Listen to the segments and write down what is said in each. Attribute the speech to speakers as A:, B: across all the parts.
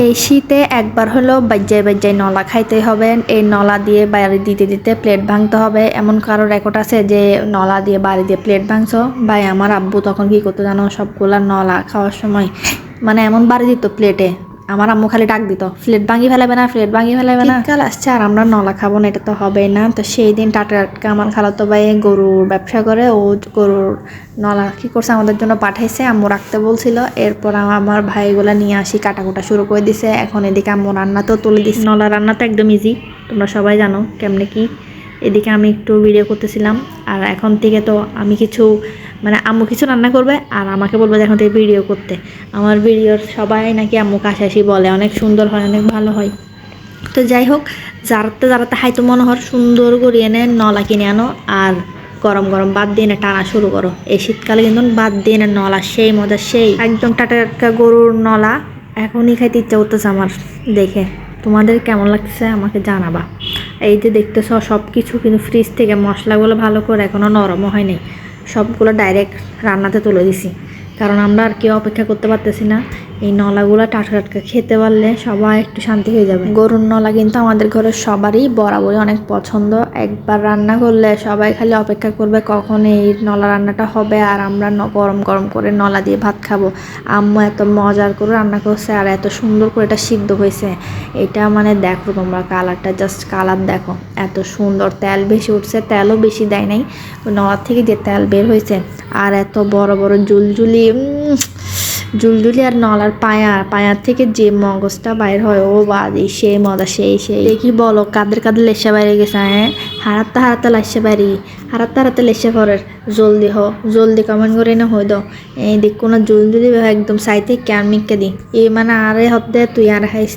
A: এই শীতে একবার হলো বাজ্যায় নলা খাইতে হবে। এই নলা দিয়ে বাড়ি দিতে দিতে প্লেট ভাঙতে হবে। এমন কারো রেকর্ড আছে যে নলা দিয়ে বাড়ি দিয়ে প্লেট ভাঙছো? ভাই আমার আব্বু তখন কি করতো জানো? সবগুলা নলা খাওয়ার সময় মানে এমন বাড়ি দিত প্লেটে, আমার আম্মু খালি ডাক দিত, প্লেট ভাঙি ফেলাবে না, প্লেট ভাঙি ফেলাবে না। শীতকাল আসছে আর আমরা নলা খাবো না, এটা তো হবেই না। তো সেই দিন টাটকা আমার খালাতো ভাই গরুর ব্যবসা করে, ও গরুর নলা কি করছে আমাদের জন্য পাঠাইছে, আম্মু রাখতে বলছিল। এরপর আমার ভাইগুলা নিয়ে আসি কাটাকুটা শুরু করে দিছে। এখন এদিকে আম্মু রান্না তো তুলে দিচ্ছে। নলা রান্না তো একদম ইজি, তোমরা সবাই জানো কেমনে কি। এদিকে আমি একটু ভিডিও করতেছিলাম, আর এখন থেকে তো আমি কিছু মানে আম্মু কিছু রান্না করবে আর আমাকে বলবে যে এখন থেকে ভিডিও করতে। আমার ভিডিওর সবাই নাকি আম্মু কাছাকাছি বলে অনেক সুন্দর হয়, অনেক ভালো হয়। তো যাই হোক, যারাতে হাইতো মনোহর সুন্দর করে এনে নলা কিনে আনো, আর গরম গরম ভাত দিয়ে এনে টানা শুরু করো। এই শীতকালে কিন্তু ভাত দিয়ে এনে নলা সেই মজা, সেই একদম টাটকা গরুর নলা। এখনই খাইতে ইচ্ছা করতেছে আমার দেখে। তোমাদের কেমন লাগছে আমাকে জানাবা। এই যে দেখতেছ সব কিছু কিন্তু ফ্রিজ থেকে মশলাগুলো ভালো করে এখনও নরমও হয়নি, সবগুলো ডাইরেক্ট রান্নাতে তুলে দিছি, কারণ আমরা আর কেউ অপেক্ষা করতে পারতেছি না। এই নলাগুলো টাটকা খেতে পারলে সবাই একটু শান্তি হয়ে যাবে। গরুর নলা কিন্তু আমাদের ঘরের সবারই বরাবরই অনেক পছন্দ। একবার রান্না করলে সবাই খালি অপেক্ষা করবে কখন এই নলা রান্নাটা হবে, আর আমরা গরম গরম করে নলা দিয়ে ভাত খাবো। আম্মু এত মজার করে রান্না করছে আর এত সুন্দর করে এটা সিদ্ধ হয়েছে। এটা মানে দেখো তোমরা কালারটা, জাস্ট কালার দেখো, এত সুন্দর। তেল বেশি উঠছে, তেলও বেশি দেয় নাই, নলার থেকে যে তেল বের হয়েছে। আর এত বড় বড় জুলজুলি আর নলার পায়ার থেকে যে মগজটা বাইর হয়, ও বাদি সেই মজা, সেই দেখি বলো কাদের লেসা বাইরে গেছে। হ্যাঁ, হারাতে লাসে বাড়ি, হারাতে লেসে পরের জলদি কমেন্ট করে না হই দাও। এই দেখ কোনো জুলজুলি একদম সাইতে ক্যামিককে দি এ মানে আরে হতে তুই আর খাইস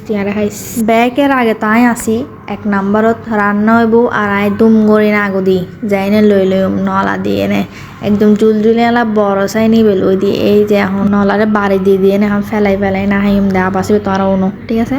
A: ব্যাগের আগে তাই আসি 1 নম্বরত রান্না হইব, আর আয় দুম করে না আগদি যাই না লই নলা দিয়ে নে একদম জুলজুলি এলা বড় চাই নিবে লই দিয়ে। এই যে এখন নলারে বাড়ি দিয়ে এখন ফেলাই না হাইম দে আবাসিবে তোরা ঠিক আছে।